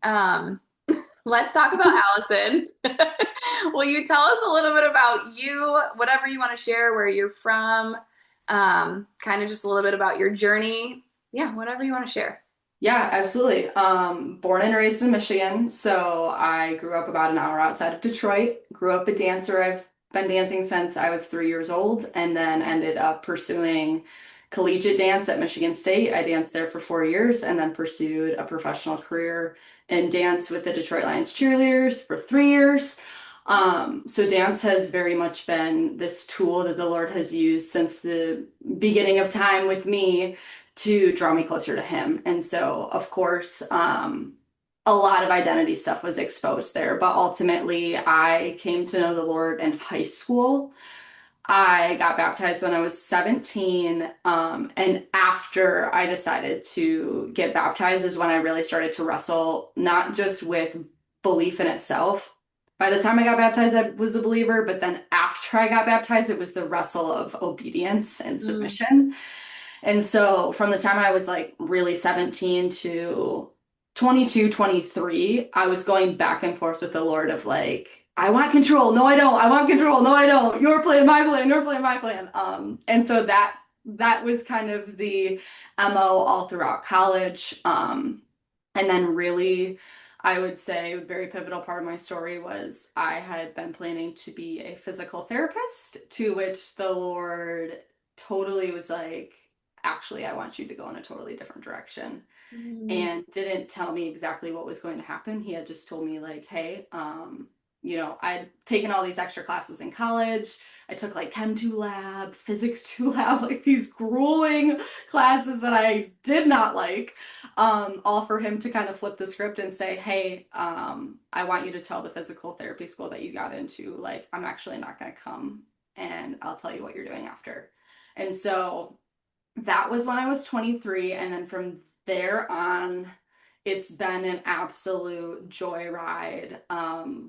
Um, let's talk about Allison. Will you tell us a little bit about you, whatever you want to share, where you're from, kind of just a little bit about your journey? Yeah, whatever you want to share. Yeah, absolutely. Born and raised in Michigan, so I grew up about an hour outside of Detroit. Grew up a dancer. I've been dancing since I was 3 years old, and then ended up pursuing collegiate dance at Michigan State. I danced there for 4 years, and then pursued a professional career in dance with the Detroit Lions cheerleaders for 3 years. So dance has very much been this tool that the Lord has used since the beginning of time with me to draw me closer to him. And so, of course, a lot of identity stuff was exposed there. But ultimately, I came to know the Lord in high school. I got baptized when I was 17. And after I decided to get baptized is when I really started to wrestle, not just with belief in itself. By the time I got baptized, I was a believer, but then after I got baptized, it was the wrestle of obedience and Mm. submission. And so from the time I was like really 17 to 22, 23, I was going back and forth with the Lord of like, I want control. No, I don't. I want control. No, I don't. You're playing my plan. You're playing my plan. And so that was kind of the MO all throughout college. And then really, I would say a very pivotal part of my story was I had been planning to be a physical therapist, to which the Lord totally was like, actually, I want you to go in a totally different direction. Mm. And didn't tell me exactly what was going to happen. He had just told me, like, hey, I'd taken all these extra classes in college. I took like Chem 2 lab, Physics 2 lab, like these grueling classes that I did not like, all for him to kind of flip the script and say, hey, I want you to tell the physical therapy school that you got into, like, I'm actually not going to come and I'll tell you what you're doing after. And so that was when I was 23. And then from there on, it's been an absolute joyride.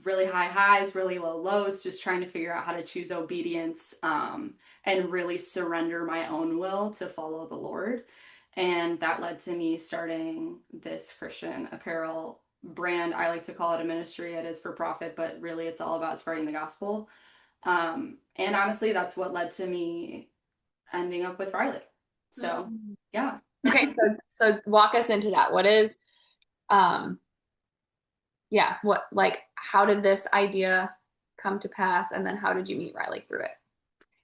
Really high highs, really low lows, just trying to figure out how to choose obedience, and really surrender my own will to follow the Lord. And that led to me starting this Christian apparel brand. I like to call it a ministry. It is for profit, but really it's all about spreading the gospel. And honestly, that's what led to me ending up with Riley. So, Mm. yeah. Okay, so walk us into that. What is, um, yeah, what like how did this idea come to pass, and then how did you meet Riley through it?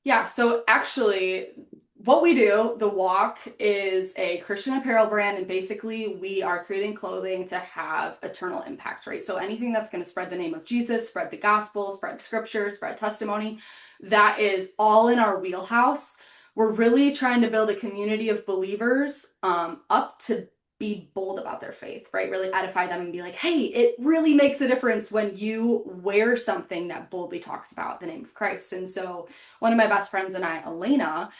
Yeah, so actually, what we do, The Walk, is a Christian apparel brand, and basically, we are creating clothing to have eternal impact, right? So, anything that's going to spread the name of Jesus, spread the gospel, spread scripture, spread testimony, that is all in our wheelhouse. We're really trying to build a community of believers, up to be bold about their faith, right? Really edify them and be like, hey, it really makes a difference when you wear something that boldly talks about the name of Christ. And so, one of my best friends and I, Elena,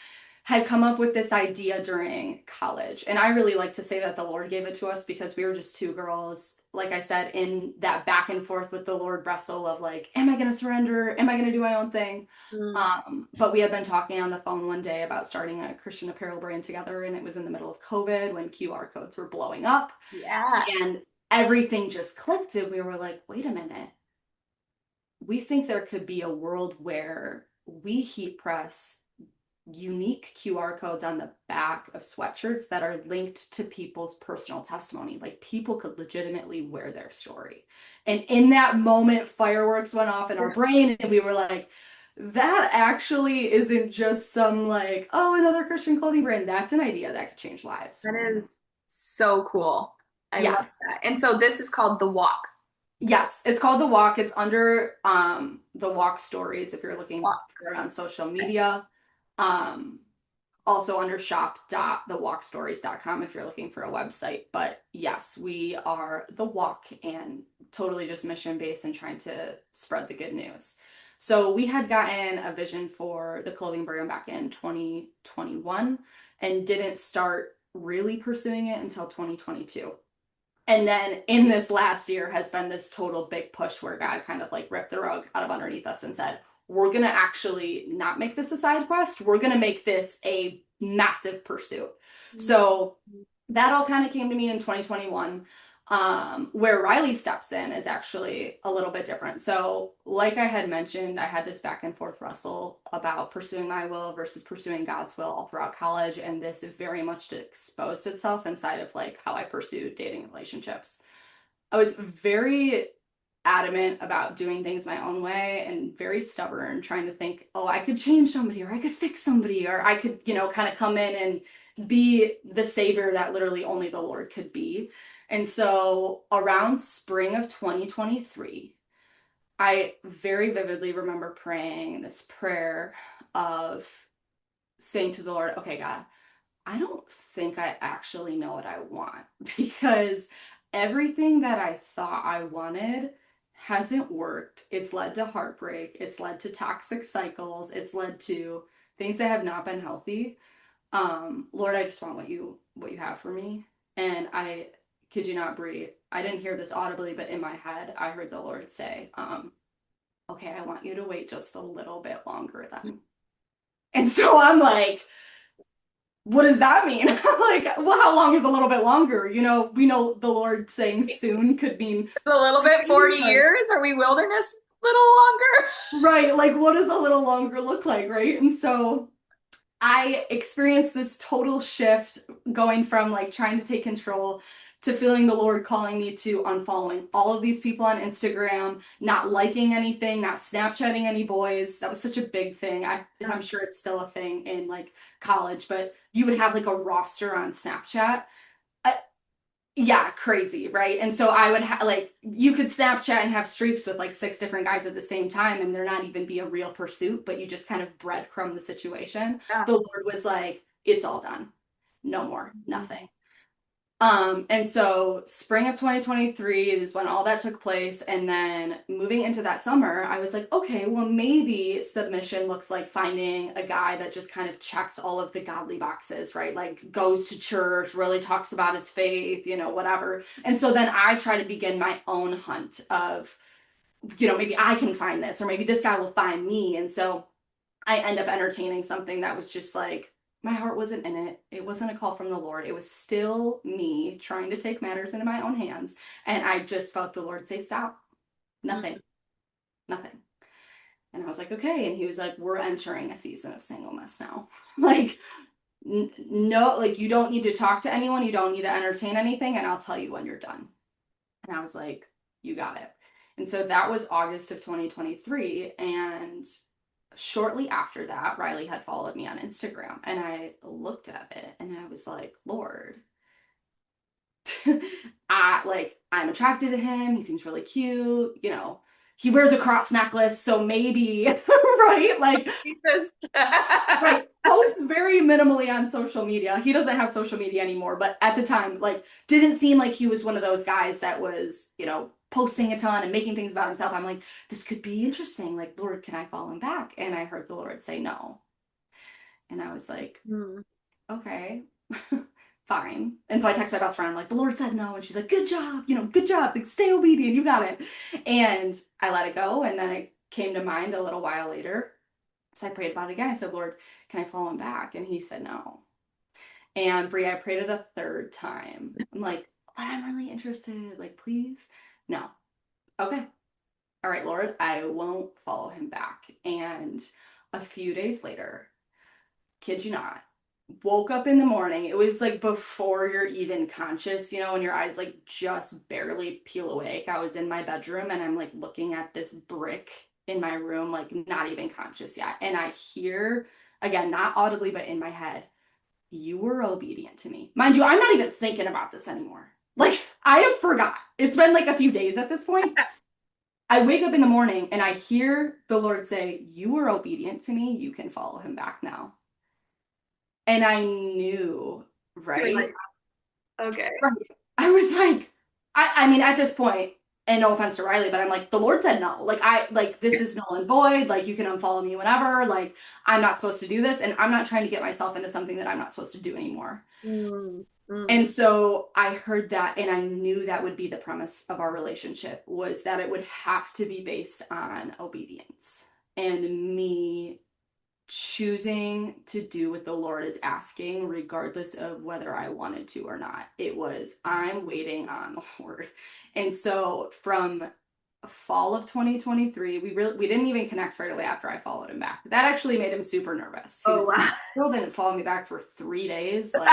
had come up with this idea during college. And I really like to say that the Lord gave it to us because we were just two girls, like I said, in that back and forth with the Lord wrestle of like, am I going to surrender? Am I going to do my own thing? Mm. But we had been talking on the phone one day about starting a Christian apparel brand together, and it was in the middle of COVID when QR codes were blowing up, Yeah. and everything just clicked. And we were like, wait a minute, we think there could be a world where we heat press unique QR codes on the back of sweatshirts that are linked to people's personal testimony. Like people could legitimately wear their story. And in that moment, fireworks went off in our brain, and we were like, that actually isn't just some like, oh, another Christian clothing brand. That's an idea that could change lives. That is so cool. I love Yes. that. And so this is called The Walk. Yes, it's called The Walk. It's under The Walk Stories if you're looking for it Walks. on social Okay. media. Um, Also under shop.thewalkstories.com if you're looking for a website. But yes, we are The Walk and totally just mission based and trying to spread the good news. So we had gotten a vision for the clothing brand back in 2021 and didn't start really pursuing it until 2022. And then in this last year has been this total big push where God kind of like ripped the rug out of underneath us and said, we're going to actually not make this a side quest. We're going to make this a massive pursuit. Mm. So that all kind of came to me in 2021. Where Riley steps in is actually a little bit different. So, like I had mentioned, I had this back and forth wrestle about pursuing my will versus pursuing God's will all throughout college, and this very much exposed itself inside of like how I pursued dating relationships. I was very adamant about doing things my own way and very stubborn, trying to think, oh, I could change somebody or I could fix somebody or I could, kind of come in and be the savior that literally only the Lord could be. And so around spring of 2023, I very vividly remember praying this prayer of saying to the Lord, okay, God, I don't think I actually know what I want because everything that I thought I wanted hasn't worked. It's led to heartbreak, it's led to toxic cycles, it's led to things that have not been healthy. Lord, I just want what you have for me. And I kid you not, Brie, I didn't hear this audibly, but in my head, I heard the Lord say, okay, I want you to wait just a little bit longer then. And so I'm like, what does that mean? Like, well, how long is a little bit longer? We know the Lord saying soon could mean A little bit, 40 like, years? Are we wilderness a little longer? right, like what does a little longer look like, right? And so I experienced this total shift going from like trying to take control to feeling the Lord calling me to unfollowing all of these people on Instagram, not liking anything, not Snapchatting any boys. That was such a big thing. I'm sure it's still a thing in like college, but you would have like a roster on Snapchat. Uh, yeah, crazy, right? And so I would like you could Snapchat and have streaks with like six different guys at the same time, and there not even be a real pursuit, but you just kind of breadcrumb the situation. Yeah. The Lord was like, "It's all done, no more, nothing." And so spring of 2023 is when all that took place. And then moving into that summer, I was like, okay, well, maybe submission looks like finding a guy that just kind of checks all of the godly boxes, right? Like goes to church, really talks about his faith, whatever. And so then I try to begin my own hunt of, maybe I can find this, or maybe this guy will find me. And so I end up entertaining something that was just like, my heart wasn't in it. It wasn't a call from the Lord. It was still me trying to take matters into my own hands. And I just felt the Lord say, stop, nothing, nothing. And I was like, okay. And he was like, we're entering a season of singleness now. Like, no, like you don't need to talk to anyone. You don't need to entertain anything. And I'll tell you when you're done. And I was like, you got it. And so that was August of 2023. And shortly after that, Riley had followed me on Instagram and I looked at it and I was like, Lord, I'm attracted to him. He seems really cute. He wears a cross necklace, so maybe, right? Like, Jesus. right. Posts very minimally on social media. He doesn't have social media anymore, but at the time, like, didn't seem like he was one of those guys that was, posting a ton and making things about himself. I'm like, this could be interesting. Like, Lord, can I follow him back? And I heard the Lord say no. And I was like, Hmm. okay, fine. And so I text my best friend, I'm like, the Lord said no. And she's like, good job, good job. Like, stay obedient. You got it. And I let it go. And then it came to mind a little while later. So I prayed about it again. I said, Lord, can I follow him back? And he said no. And Brie, I prayed it a third time. I'm like, but I'm really interested. Like, please. No. Okay. All right, Lord, I won't follow him back. And a few days later, kid you not, woke up in the morning. It was like before you're even conscious, when your eyes like just barely peel awake. I was in my bedroom and I'm like looking at this brick in my room, like not even conscious yet. And I hear, again, not audibly, but in my head, you were obedient to me. Mind you, I'm not even thinking about this anymore. Like, I have forgot. It's been like a few days at this point. I wake up in the morning and I hear the Lord say, you were obedient to me. You can follow him back now. And I knew, You're like, right? okay. Right. I was like, I mean, at this point, and no offense to Riley, but I'm like, the Lord said no. Like, this is null and void. Like, you can unfollow me whenever. Like, I'm not supposed to do this. And I'm not trying to get myself into something that I'm not supposed to do anymore. Mm, mm, And so I heard that and I knew that would be the premise of our relationship was that it would have to be based on obedience and me choosing to do what the Lord is asking, regardless of whether I wanted to or not. It was, I'm waiting on the Lord. And so from fall of 2023, we didn't even connect right away after I followed him back. That actually made him super nervous. He Oh was like, wow. "Girl didn't follow me back for 3 days. Like,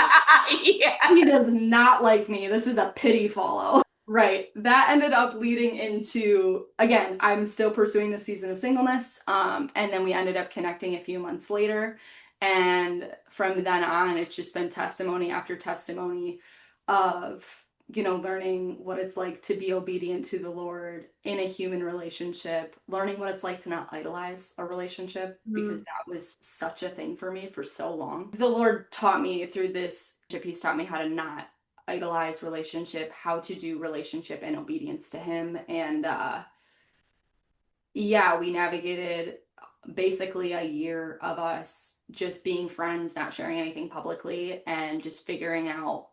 Yeah. he does not like me. This is a pity follow." Right. That ended up leading into, again, I'm still pursuing the season of singleness. And then we ended up connecting a few months later. And from then on, it's just been testimony after testimony of, learning what it's like to be obedient to the Lord in a human relationship, learning what it's like to not idolize a relationship, because Mm, that was such a thing for me for so long. The Lord taught me through this, He's taught me how to not idolize relationship, how to do relationship and obedience to him. And yeah, we navigated basically a year of us just being friends, not sharing anything publicly, and just figuring out,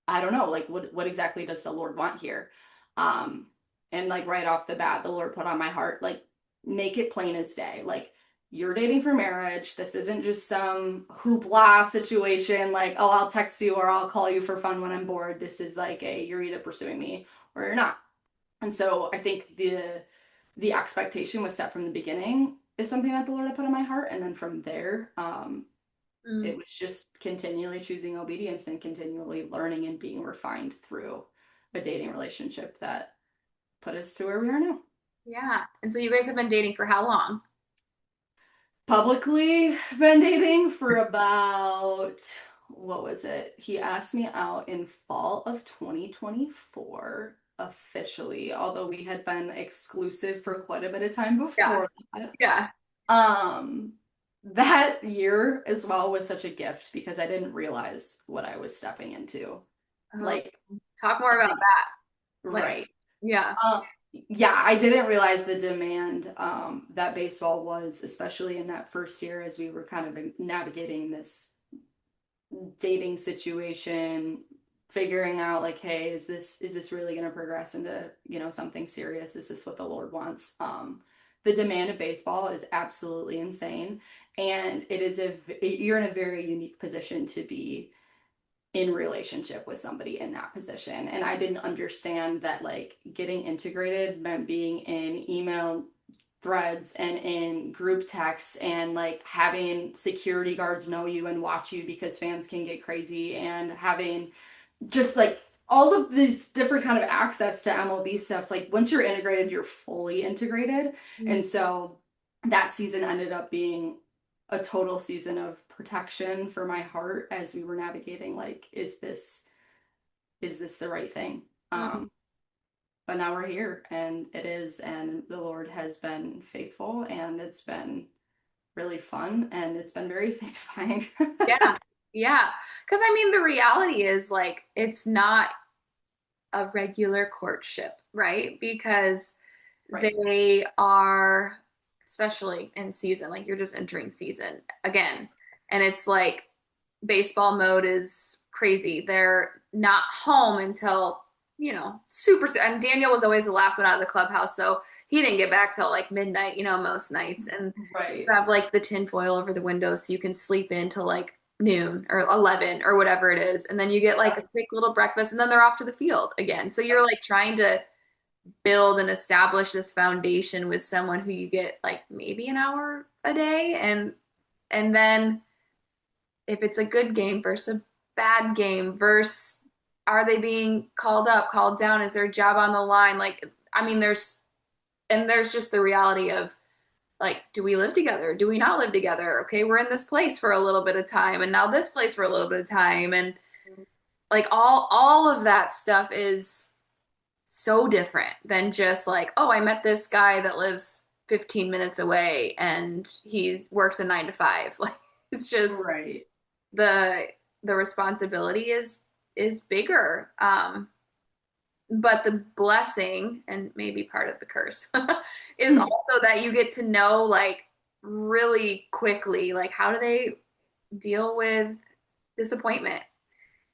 I don't know, like what exactly does the Lord want here? Um, and like right off the bat, the Lord put on my heart, like, make it plain as day. Like, you're dating for marriage. This isn't just some hoopla situation, like, oh, I'll text you or I'll call you for fun when I'm bored. This is like you're either pursuing me or you're not. And so I think the expectation was set from the beginning is something that the Lord had put on my heart. And then from there, it mm, was just continually choosing obedience and continually learning and being refined through a dating relationship that put us to where we are now. yeah. And so you guys have been dating for how long? Publicly been dating for about, what was it? He asked me out in fall of 2024 officially, although we had been exclusive for quite a bit of time Yeah. before that. Yeah. Um, that year as well was such a gift because I didn't realize what I was stepping into. Oh, Like, talk more about like, that. Like, right. yeah. Um, yeah, I didn't realize the demand that baseball was, especially in that first year as we were kind of navigating this dating situation, figuring out like, hey, is this really going to progress into, something serious? Is this what the Lord wants? The demand of baseball is absolutely insane, and you're in a very unique position to be in relationship with somebody in that position. And I didn't understand that like getting integrated meant being in email threads and in group texts and like having security guards know you and watch you because fans can get crazy, and having just like all of these different kind of access to MLB stuff. Like once you're integrated, you're fully integrated. And Mm, so that season ended up being a total season of protection for my heart as we were navigating like, is this the right thing? mm, But now we're here and it is, and the Lord has been faithful, and it's been really fun, and it's been very sanctifying. yeah. Yeah. Because I mean, the reality is like, it's not a regular courtship, right? Because Right. they are, especially in season, like you're just entering season again. And it's like baseball mode is crazy. They're not home until, super. And Daniel was always the last one out of the clubhouse. So he didn't get back till like midnight, most nights. And you Right. have like the tin foil over the window so you can sleep in till like noon or 11 or whatever it is. And then you get like a Yep. quick little breakfast and then they're off to the field again. So you're Yep. like trying to build and establish this foundation with someone who you get like maybe an hour a day, and then if it's a good game versus a bad game versus are they being called up, called down, is their job on the line, like I mean there's just the reality of like, do we live together, do we not live together, okay, we're in this place for a little bit of time and now this place for a little bit of time, and like all of that stuff is so different than just like, oh, I met this guy that lives 15 minutes away and he works a 9 to 5. Like it's just Right. the the responsibility is bigger. But the blessing and maybe part of the curse is also that you get to know like really quickly like how do they deal with disappointment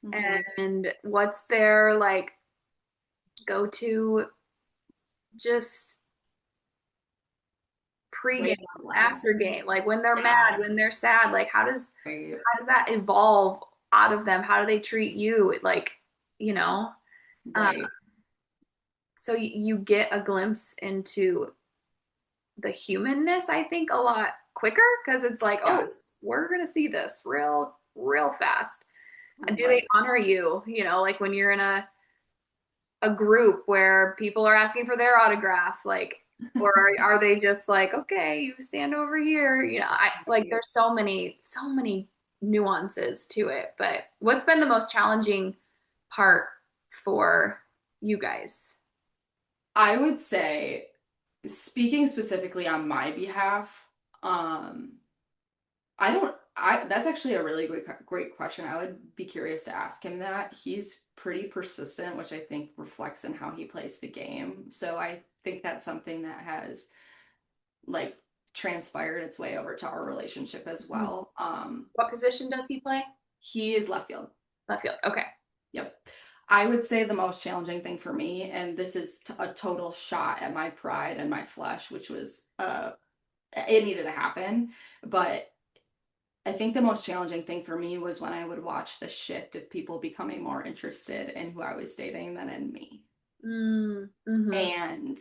Mm-hmm. and what's their like go to just pre-game, Way down the lines. after game, like when they're Yeah. mad, when they're sad, like Right. how does that evolve out of them? How do they treat you? Like, you know, uh, Right. so you get a glimpse into the humanness, I think, a lot quicker because it's like, oh, Yes. we're gonna see this real fast. Do they Right. honor you? Like when you're in a group where people are asking for their autograph, like, or are they just like, okay, you stand over here? I like Right. there's so many nuances to it. But what's been the most challenging part for you guys? I would say, speaking specifically on my behalf, um, I don't, that's actually a really great question. I would be curious to ask him that. He's pretty persistent, which I think reflects in how he plays the game. So I think that's something that has like transpired its way over to our relationship as well. What position does he play? He is left field. Left field. Okay. Yep. I would say the most challenging thing for me, and this is a total shot at my pride and my flesh, which was it needed to happen, but I think the most challenging thing for me was when I would watch the shift of people becoming more interested in who I was dating than in me. Mm-hmm. And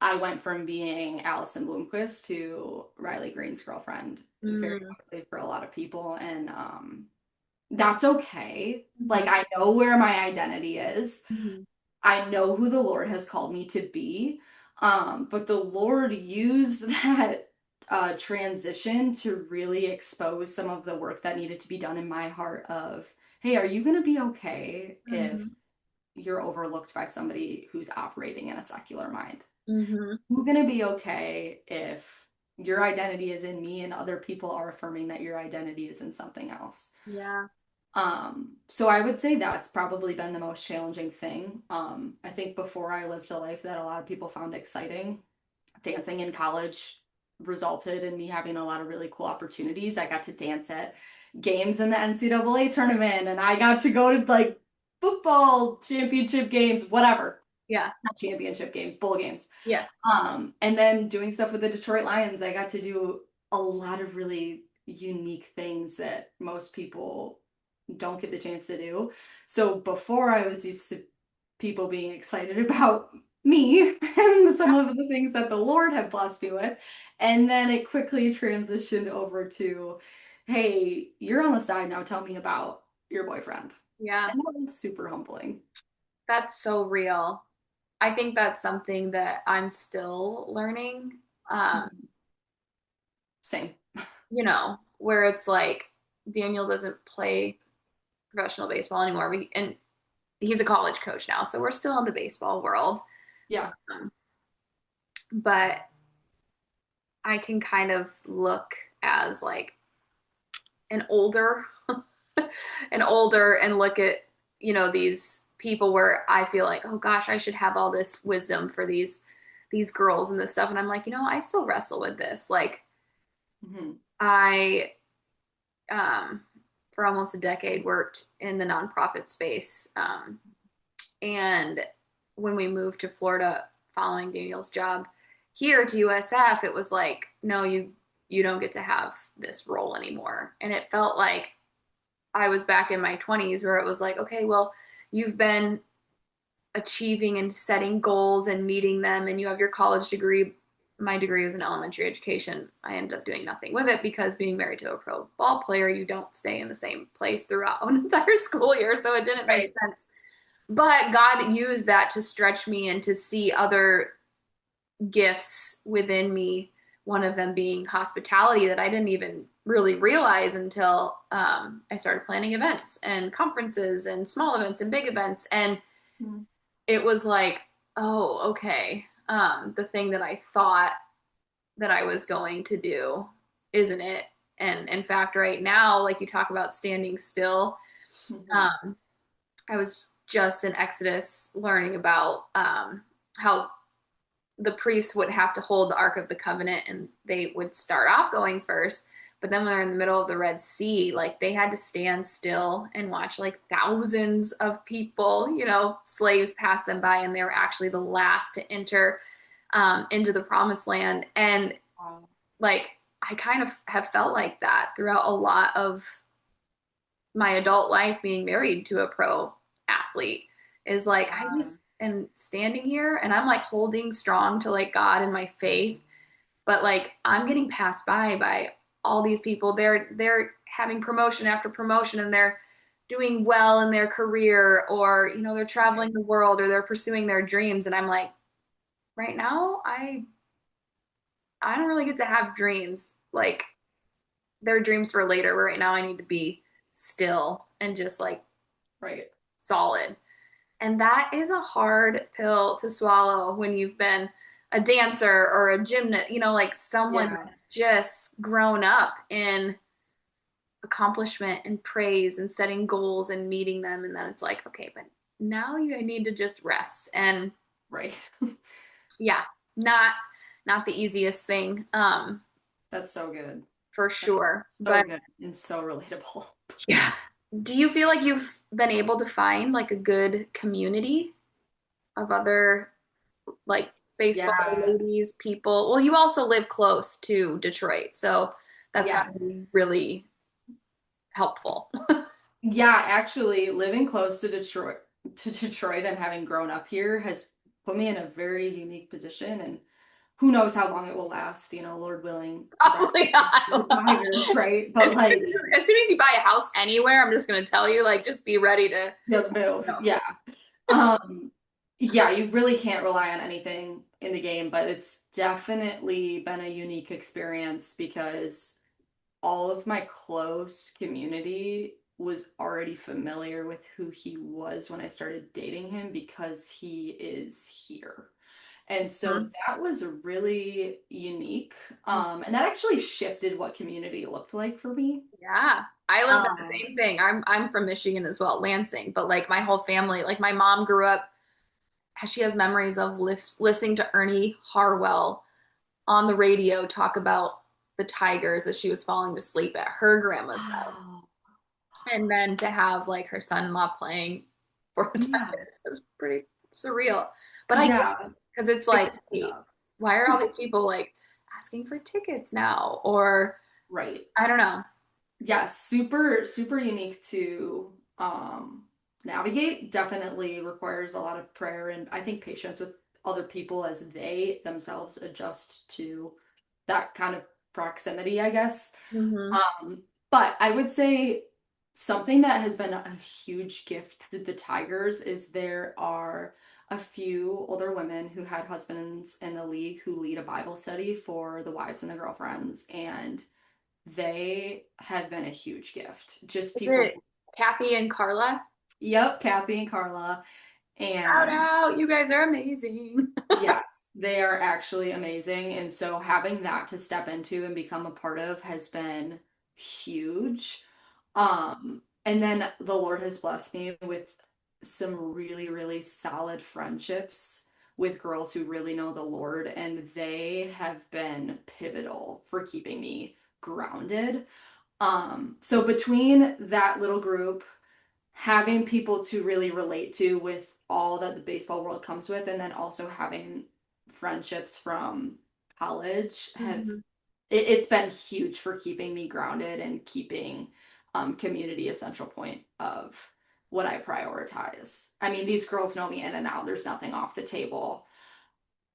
I went from being Alison Bloomquist to Riley Green's girlfriend very Mm-hmm. quickly for a lot of people. And that's okay. Mm-hmm. Like, I know where my identity is. Mm-hmm. I know who the Lord has called me to be. But the Lord used that transition to really expose some of the work that needed to be done in my heart of, hey, are you going to be okay if you're overlooked by somebody who's operating in a secular mind? Mm-hmm. You're going to be okay if your identity is in me and other people are affirming that your identity is in something else. Yeah. So I would say that's probably been the most challenging thing. I think before I lived a life that a lot of people found exciting, dancing in college resulted in me having a lot of really cool opportunities. I got to dance at games in the NCAA tournament, and I got to go to like football championship games, whatever. Yeah. Not championship games, bowl games. Yeah. And then doing stuff with the Detroit Lions, I got to do a lot of really unique things that most people don't get the chance to do. So before I was used to people being excited about me and some of the things that the Lord had blessed me with. And then it quickly transitioned over to, hey, you're on the side now. Tell me about your boyfriend. Yeah. And that was super humbling. That's so real. I think that's something that I'm still learning. Um, Same. where it's like Daniel doesn't play professional baseball anymore. And he's a college coach now, so we're still in the baseball world. Yeah. Um, but I can kind of look as like an older, and look at, these people where I feel like, oh gosh, I should have all this wisdom for these girls and this stuff. And I'm like, I still wrestle with this. Like Hmm. I for almost a decade worked in the nonprofit space. And when we moved to Florida following Daniel's job here to USF, it was like, no, you don't get to have this role anymore. And it felt like I was back in my 20s where it was like, okay, well, you've been achieving and setting goals and meeting them, and you have your college degree. My degree was in elementary education. I ended up doing nothing with it because being married to a pro ball player, you don't stay in the same place throughout an entire school year. So it didn't make Right. sense. But God used that to stretch me and to see other gifts within me. One of them being hospitality that I didn't even really realize until I started planning events and conferences and small events and big events. And Mhm. it was like, oh, okay. The thing that I thought that I was going to do isn't it. And in fact, right now, like you talk about standing still, Mhm. um, I was just in Exodus learning about how the priests would have to hold the Ark of the Covenant and they would start off going first. But then when they're in the middle of the Red Sea, like they had to stand still and watch like thousands of people, slaves pass them by, and they were actually the last to enter into the promised land. And Wow. like I kind of have felt like that throughout a lot of my adult life being married to a pro athlete is like I Yeah, just am standing here and I'm like holding strong to like God and my faith, but like I'm getting passed by all these people. They're having promotion after promotion and they're doing well in their career, or they're right, traveling the world, or they're pursuing their dreams, and I'm like right now I don't really get to have dreams. Like they're dreams for later, where right now I need to be still and just like right. solid. And that is a hard pill to swallow when you've been a dancer or a gymnast, like someone Yeah, that's just grown up in accomplishment and praise and setting goals and meeting them. And then it's like, okay, but now you need to just rest. And right. yeah, not not the easiest thing, That's so good. for That's sure. so But good and so relatable. yeah. Do you feel like you've been able to find like a good community of other like baseball Yeah, ladies, people? Well, you also live close to Detroit, so that's got yeah. to be really helpful. Yeah, actually living close to Detroit and having grown up here has put me in a very unique position, and who knows how long it will last, Lord willing, Oh rest my the God. Tigers, right? As But like as soon as you buy a house anywhere, I'm just going to tell you, like, just be ready to. the move. No. Yeah. Um, yeah, you really can't rely on anything in the game, but it's definitely been a unique experience because all of my close community was already familiar with who he was when I started dating him because he is here. And so Mhm. that was really unique. And that actually shifted what community looked like for me. Yeah. I lived in the same Um, thing. I'm from Michigan as well, Lansing, but like my whole family, like my mom grew up, she has memories of listening to Ernie Harwell on the radio talk about the Tigers as she was falling to sleep at her grandma's house. wow. And then to have like her son-in-law playing for the Yeah. Tigers was pretty surreal. But I get Yeah. it because it's It's like, wait, why are all these people like asking for tickets now? Or right. I don't know. Yeah, super, super unique to navigate. Definitely requires a lot of prayer and I think patience with other people as they themselves adjust to that kind of proximity, I guess. Hmm. But I would say something that has been a huge gift through the Tigers is there are a few older women who had husbands in the league who lead a Bible study for the wives and the girlfriends, and they have been a huge gift. Just Is people, it Kathy and Carla? yep, Kathy and Carla. Shout And out. You guys are amazing. yes, they are actually amazing. And so having that to step into and become a part of has been huge. And then the Lord has blessed me with some really, really solid friendships with girls who really know the Lord, and they have been pivotal for keeping me grounded. So between that little group, having people to really relate to with all that the baseball world comes with, and then also having friendships from college Mhm. it's been huge for keeping me grounded and keeping community a central point of what I prioritize. I mean, these girls know me in and out. There's nothing off the table.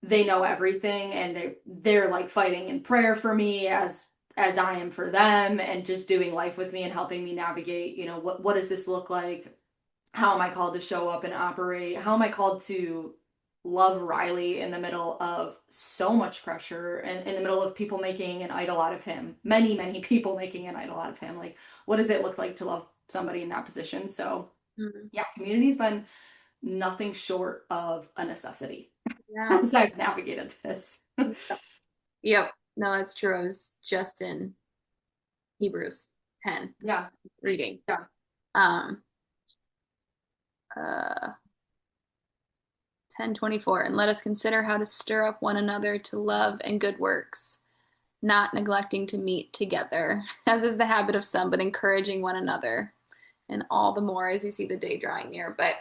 They know everything, and they're like fighting in prayer for me as I am for them, and just doing life with me and helping me navigate, what does this look like? How am I called to show up and operate? How am I called to love Riley in the middle of so much pressure and in the middle of people making an idol out of him? Many, many people making an idol out of him. Like, what does it look like to love somebody in that position? So, Mhm. yeah, community's been nothing short of a necessity Yeah. as I've navigated this. Yep. No, that's true. I was just in Hebrews 10 this Yeah, reading. yeah, Um, uh, 10:24, and let us consider how to stir up one another to love and good works, not neglecting to meet together, as is the habit of some, but encouraging one another, and all the more as you see the day drawing near. But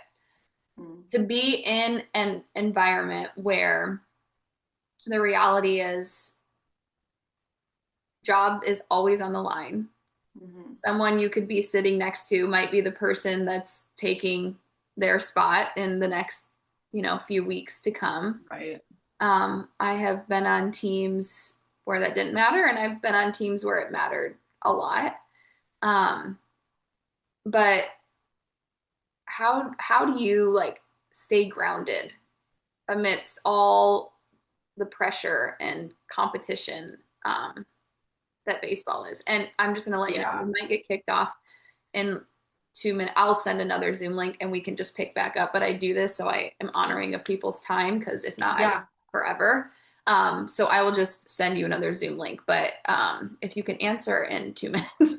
mm, to be in an environment where the reality is job is always on the line. Mhm. Someone you could be sitting next to might be the person that's taking their spot in the next, few weeks to come. Right. I have been on teams where that didn't matter, and I've been on teams where it mattered a lot. Um, but how do you like stay grounded amidst all the pressure and competition that baseball is? And I'm just gonna let you know Yeah. we might get kicked off in 2 minutes. I'll send another Zoom link and we can just pick back up. But I do this so I am honoring of people's time because if not, I will Yeah. forever. So I will just send you another Zoom link. But if you can answer in 2 minutes.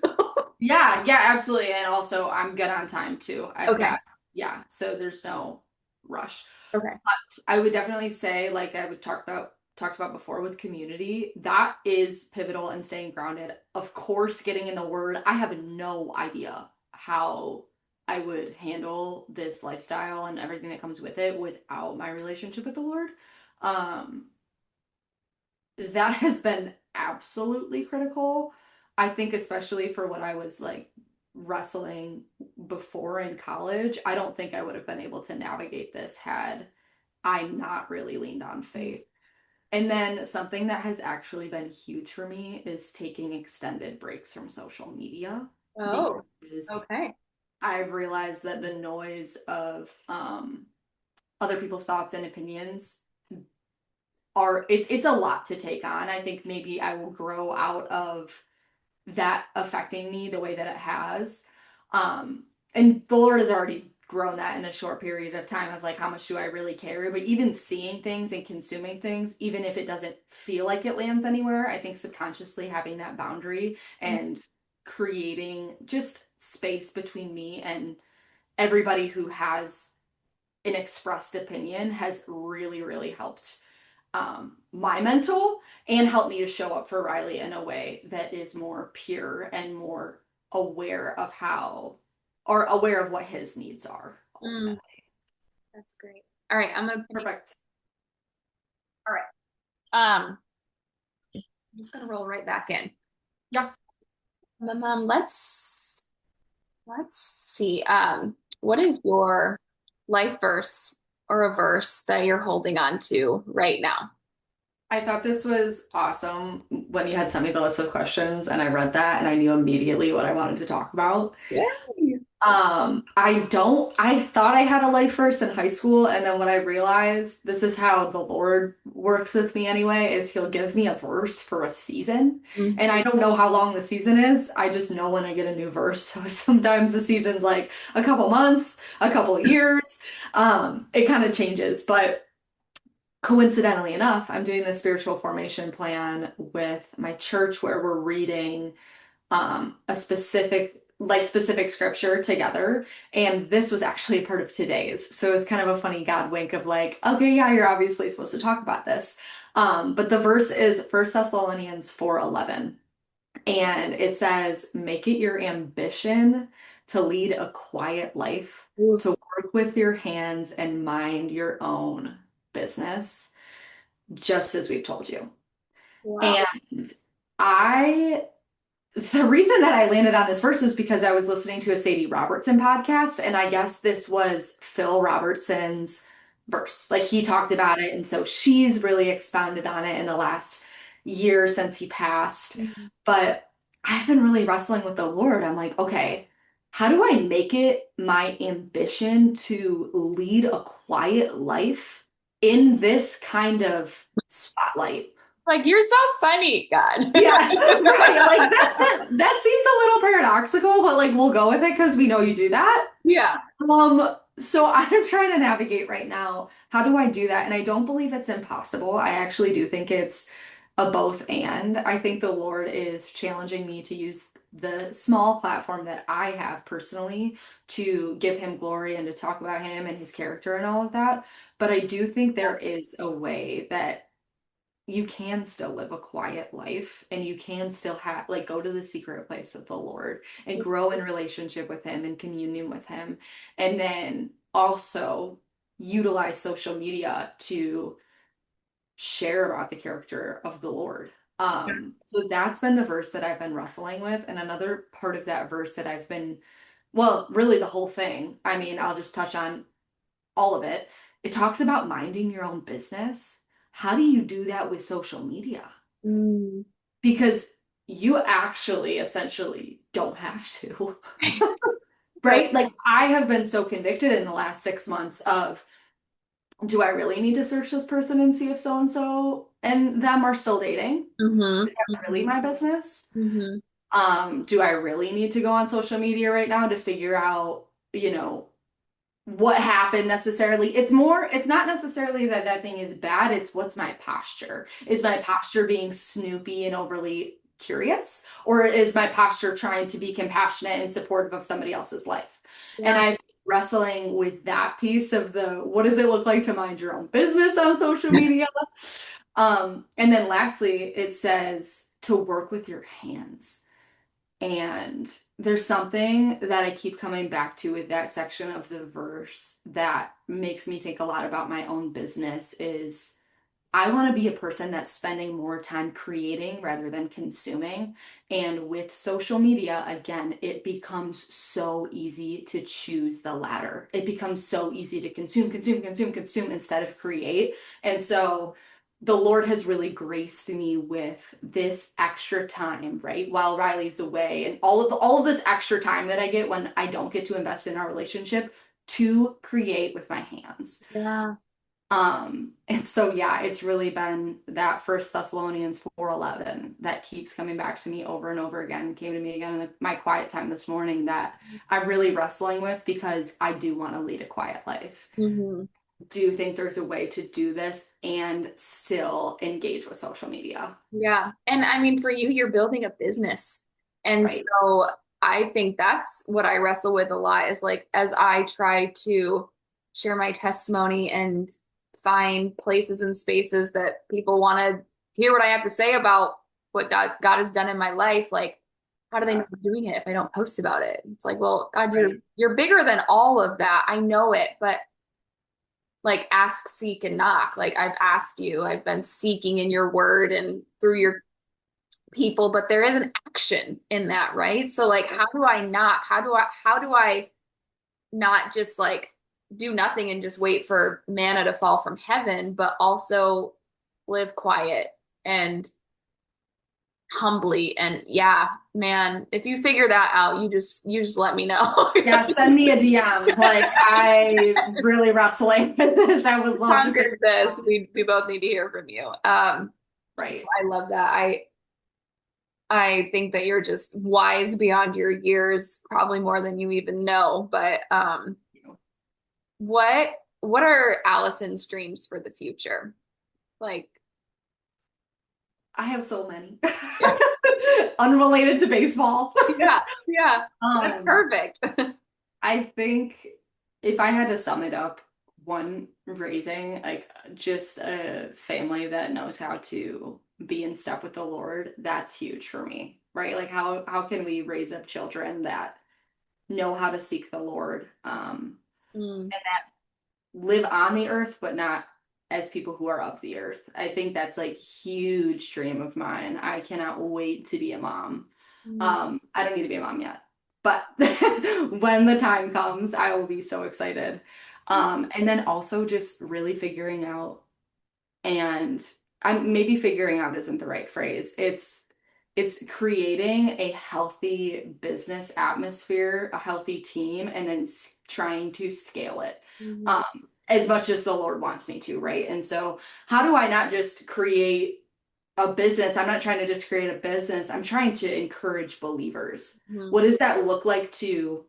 Yeah, yeah, absolutely. And also I'm good on time too. I've Okay. got, yeah, so there's no rush. Okay. But I would definitely say, like I would talked about before with community, that is pivotal in staying grounded. Of course, getting in the word. I have no idea how I would handle this lifestyle and everything that comes with it without my relationship with the Lord. Um, that has been absolutely critical. I think especially for what I was like wrestling before in college, I don't think I would have been able to navigate this had I not really leaned on faith. And then something that has actually been huge for me is taking extended breaks from social media Oh, because okay. I've realized that the noise of other people's thoughts and opinions it's a lot to take on. I think maybe I will grow out of that affecting me the way that it has. Um, and the Lord has already grown that in a short period of time of like how much do I really care? But even seeing things and consuming things, even if it doesn't feel like it lands anywhere, I think subconsciously having that boundary and creating just space between me and everybody who has an expressed opinion has really, really helped my mental and help me to show up for Riley in a way that is more pure and more aware of how or aware of what his needs are Mm, ultimately. that's great. All right, I'm gonna pin you. Perfect. All right. I'm just gonna roll right back in. Yeah. Let's see. What is your life verse or a verse that you're holding on to right now? I thought this was awesome when you had sent me the list of questions and I read that and I knew immediately what I wanted to talk about. Yeah. I thought I had a life verse in high school, and then what I realized, this is how the Lord works with me anyway, is he'll give me a verse for a season. Mm. And I don't know how long the season is. I just know when I get a new verse. So sometimes the season's like a couple months, a couple years. It kind of changes. But coincidentally enough, I'm doing this spiritual formation plan with my church where we're reading a specific scripture together. And this was actually a part of today's. So it was kind of a funny God wink of like, okay, yeah, you're obviously supposed to talk about this. But the verse is First Thessalonians 4:11. And it says, make it your ambition to lead a quiet life, Ooh, to work with your hands and mind your own business, just as we've told you. wow. And I the reason that I landed on this verse was because I was listening to a Sadie Robertson podcast, and I guess this was Phil Robertson's verse. Like he talked about it, and so she's really expounded on it in the last year since he passed. Mhm. But I've been really wrestling with the Lord. I'm like, okay, how do I make it my ambition to lead a quiet life in this kind of spotlight? Like you're so funny, God. Yeah, right. Like that seems a little paradoxical, but like we'll go with it because we know you do that. Yeah. So I'm trying to navigate right now. How do I do that? And I don't believe it's impossible. I actually do think it's a both and. I think the Lord is challenging me to use the small platform that I have personally to give him glory and to talk about him and his character and all of that. But I do think there is a way that you can still live a quiet life and you can still have like go to the secret place of the Lord and grow in relationship with him and communion with him and then also utilize social media to share about the character of the Lord. So that's been the verse that I've been wrestling with. And another part of that verse that I've been, well, really the whole thing. I mean, I'll just touch on all of it. It talks about minding your own business. How do you do that with social media? Mm. Because you actually essentially don't have to. Right. Right? Like I have been so convicted in the last 6 months of, do I really need to search this person and see if so and so and them are still dating? Mm-hmm. Is that really my business? Mm-hmm. Do I really need to go on social media right now to figure out, what happened necessarily? It's not necessarily that that thing is bad, it's what's my posture. Is my posture being snoopy and overly curious, or is my posture trying to be compassionate and supportive of somebody else's life? And Yeah. I've wrestling with that piece of the what does it look like to mind your own business on social media? And then lastly, it says to work with your hands. And there's something that I keep coming back to with that section of the verse that makes me think a lot about my own business is I want to be a person that's spending more time creating rather than consuming. And with social media, again, it becomes so easy to choose the latter. It becomes so easy to consume, consume, consume, consume instead of create. And so the Lord has really graced me with this extra time, right? While Riley's away and all of this extra time that I get when I don't get to invest in our relationship to create with my hands. Yeah. And so yeah, it's really been that First Thessalonians 4:11 that keeps coming back to me over and over again, came to me again in my quiet time this morning that I'm really wrestling with because I do want to lead a quiet life. Mm-hmm. Do you think there's a way to do this and still engage with social media? Yeah. And I mean, for you, you're building a business. And Right. so I think that's what I wrestle with a lot is like, as I try to share my testimony and find places and spaces that people want to hear what I have to say about what God has done in my life, like, how do they know Yeah. I'm doing it if I don't post about it? It's like, well, God, Right. you're bigger than all of that. I know it, but like ask, seek, and knock. Like I've asked you, I've been seeking in your word and through your people, but there is an action in that, right? So like how do I knock? How do I not just like do nothing and just wait for manna to fall from heaven, but also live quiet and humbly and yeah, man, if you figure that out, you just let me know. Yeah, send me a DM. Like I really wrestling with this. I would love to figure Conquered it this. out. We both need to hear from you. Right. I love that. I think that you're just wise beyond your years, probably more than you even know. But what are Allison's dreams for the future? Like, I have so many. yeah, Unrelated to baseball. yeah, yeah. That's Um, perfect. I think if I had to sum it up, one, raising like just a family that knows how to be in step with the Lord, that's huge for me, right? Like how can we raise up children that know how to seek the Lord, Mm, and live on the earth, but not as people who are of the earth. I think that's like huge dream of mine. I cannot wait to be a mom. mm, I don't need to be a mom yet, but when the time comes, I will be so excited. And then also just really figuring out, and I'm maybe figuring out isn't the right phrase. It's creating a healthy business atmosphere, a healthy team, and then trying to scale it mhm, um, as much as the Lord wants me to, right? And so, how do I not just create a business? I'm not trying to just create a business. I'm trying to encourage believers. mhm, What does that look like to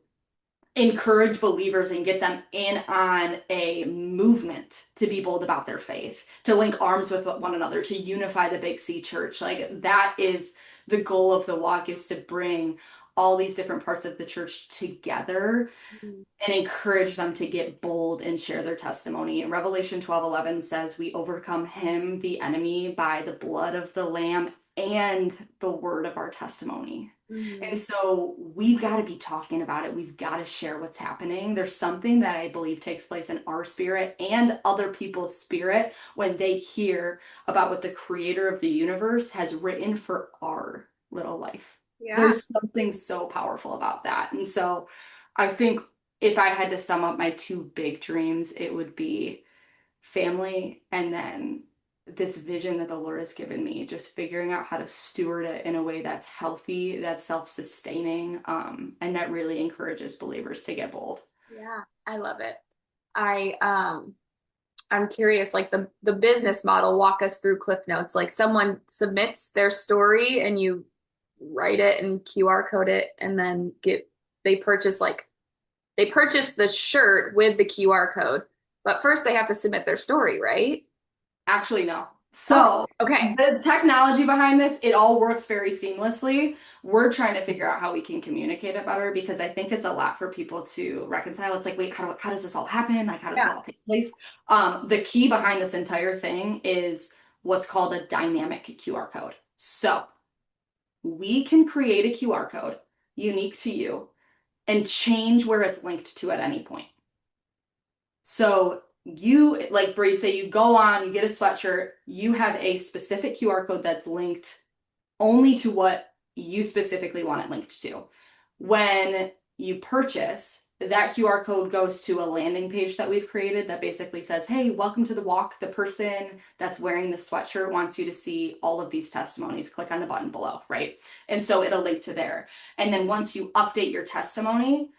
encourage believers and get them in on a movement to be bold about their faith, to link arms with one another, to unify the Big C church? Like that is the goal of the walk, is to bring all these different parts of the church together mhm, and encourage them to get bold and share their testimony. Revelation 12:11 says we overcome him, the enemy, by the blood of the lamb and the word of our testimony. Mhm. And so we've got to be talking about it. We've got to share what's happening. There's something that I believe takes place in our spirit and other people's spirit when they hear about what the creator of the universe has written for our little life. Yeah. There's something so powerful about that. And so I think if I had to sum up my two big dreams, it would be family and then this vision that the Lord has given me, just figuring out how to steward it in a way that's healthy, that's self-sustaining, and that really encourages believers to get bold. Yeah. I love it. I I'm curious, like the business model, walk us through Cliff Notes. Like someone submits their story and you write it and QR code it and then get they purchase like they purchase the shirt with the QR code. But first they have to submit their story, right? Actually, no. Oh, So okay. the technology behind this, it all works very seamlessly. We're trying to figure out how we can communicate it better because I think it's a lot for people to reconcile. It's like, wait, how does this all happen? Like, how does it Yeah. all take place? The key behind this entire thing is what's called a dynamic QR code. So we can create a QR code unique to you and change where it's linked to at any point. So you, like Bree say, you go on, you get a sweatshirt, you have a specific QR code that's linked only to what you specifically want it linked to. When you purchase, that QR code goes to a landing page that we've created that basically says, hey, welcome to the walk. The person that's wearing the sweatshirt wants you to see all of these testimonies. Click on the button below, right? And so it'll link to there. And then once you update your testimony,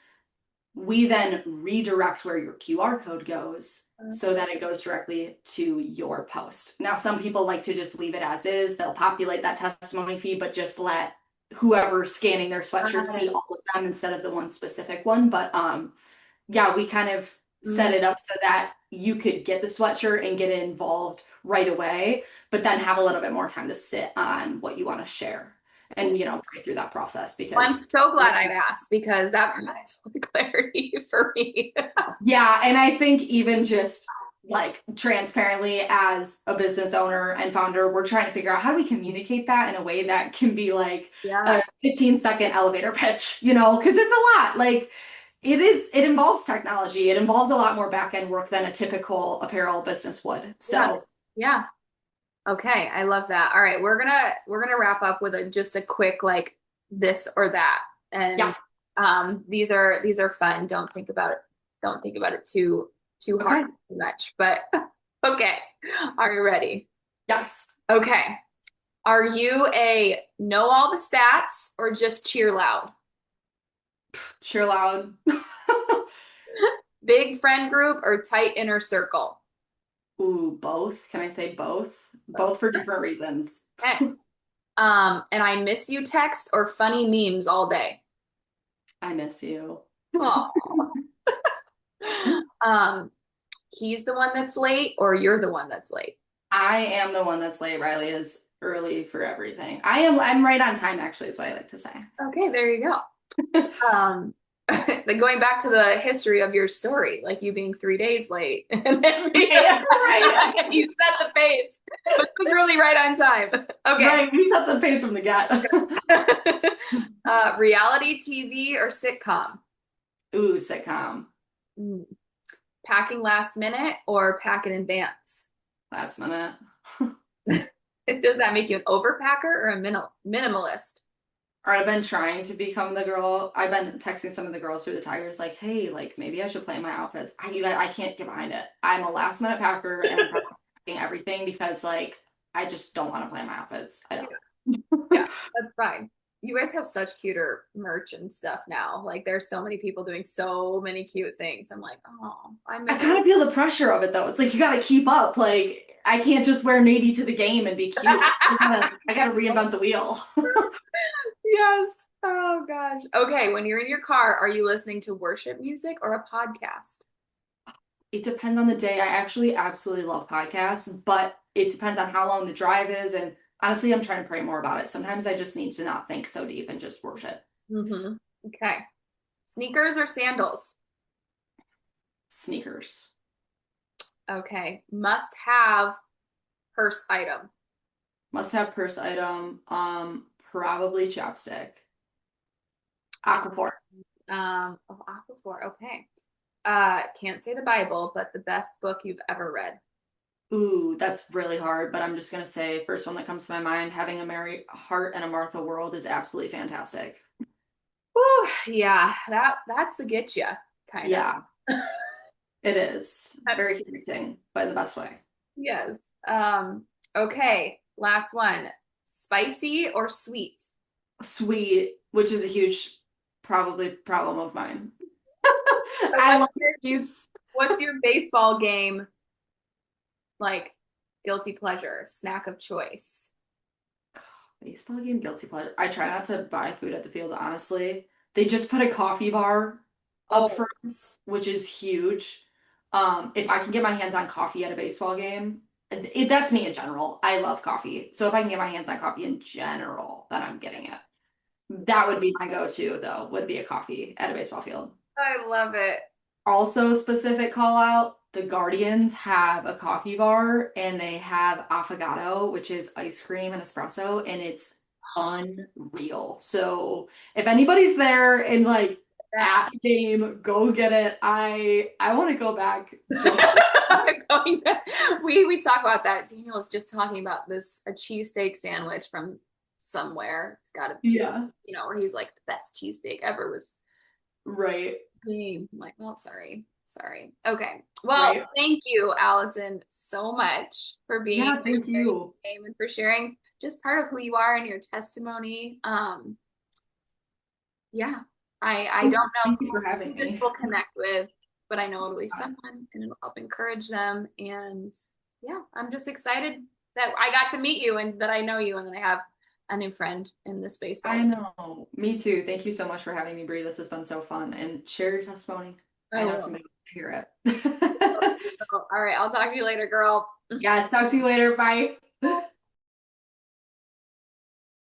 we then redirect where your QR code goes so that it goes directly to your post. Now, some people like to just leave it as is. They'll populate that testimony feed, but just let whoever's scanning their sweatshirt Got see it. all of them instead of the one specific one. But yeah, we kind of Mm, set it up so that you could get the sweatshirt and get involved right away, but then have a little bit more time to sit on what you want to share and, pray through that process well, I'm because so glad I've asked because that provides clarity for me. yeah, and I think even just like transparently as a business owner and founder, we're trying to figure out how do we communicate that in a way that can be like Yeah. a 15-second elevator pitch, because it's a lot. Like it involves technology. It involves a lot more back end work than a typical apparel business would. Yeah. So Yeah. Okay, I love that. All right, we're gonna wrap up with just a quick like this or that. yeah, And these are fun. Don't think about it too hard okay. too much. But okay. Are you ready? Yes. Okay. Are you a know all the stats or just cheer loud? Cheer loud. Big friend group or tight inner circle? Ooh, both. Can I say both? Both. Both for different reasons. Okay. And I miss you text or funny memes all day? I miss you. Aw. Um, he's the one that's late or you're the one that's late? I am the one that's late. Riley is early for everything. I'm right on time, actually, is what I like to say. Okay, there you go. Like going back to the history of your story, like you being 3 days late and then Yeah, right. you set the pace, but it was really right on time. Okay. Right. We set the pace from the get. Reality TV or sitcom? Ooh, sitcom. Mm. Packing last minute or pack in advance? Last minute. Does that make you an overpacker or a minimalist? Or I've been trying to become the girl. I've been texting some of the girls through the tires, like, hey, like maybe I should plan my outfits. You guys, I can't get behind it. I'm a last minute packer and I'm probably packing everything because like I just don't want to plan my outfits. I Yeah, don't. that's fine. You guys have such cuter merch and stuff now. Like there's so many people doing so many cute things. I'm like, oh, I I miss. kind of feel the pressure of it though. It's like you got to keep up. Like I can't just wear navy to the game and be cute. I gotta reinvent the wheel. Yes. Oh gosh. Okay, when you're in your car, are you listening to worship music or a podcast? It depends on the day. I actually absolutely love podcasts, but it depends on how long the drive is. And honestly, I'm trying to pray more about it. Sometimes I just need to not think so deep and just worship. Mm-hmm. Okay. Sneakers or sandals? Sneakers. Okay. Must have purse item. Must have purse item. Probably chapstick. Aquaphor. Oh, Aquaphor. Okay. Can't say the Bible, but the best book you've ever read. Ooh, that's really hard, but I'm just gonna say first one that comes to my mind, Having a Mary Heart and a Martha World is absolutely fantastic. Whew, yeah, that's a get you kind of. Yeah, it is. Very convicting, but in the best way. Yes. Okay, last one. Spicy or sweet? Sweet, which is a huge probably problem of mine. So I love sweets. what's your baseball game like guilty pleasure, snack of choice? Baseball game, guilty pleasure. I try not to buy food at the field, honestly. They just put a coffee bar up Oh, front, which is huge. If I can get my hands on coffee at a baseball game, that's me in general. I love coffee. So if I can get my hands on coffee in general, then I'm getting it. That would be my go-to, though, would be a coffee at a baseball field. I love it. Also, specific call out, the Guardians have a coffee bar and they have affogato, which is ice cream and espresso, and it's unreal. So if anybody's there and like That. at the game, go get it. I want to go back just Going back- we talk about that. Daniel was just talking about this a cheesesteak sandwich from somewhere. It's got to be, yeah, where he's like the best cheesesteak ever was right, game. I'm like, well, sorry. Okay. Well, right. thank you, Allison, so much for being Yeah, here thank you. and for sharing just part of who you are and your testimony. Yeah, I don't know Thank you for having who this me. will connect with, but I know it'll be someone and it'll help encourage them. And yeah, I'm just excited that I got to meet you and that I know you and that I have a new friend in this baseball. I know. Me too. Thank you so much for having me, Bree. This has been so fun. And share your testimony. I I know will. somebody wants to hear it. All right, I'll talk to you later, girl. Yes, talk to you later. Bye.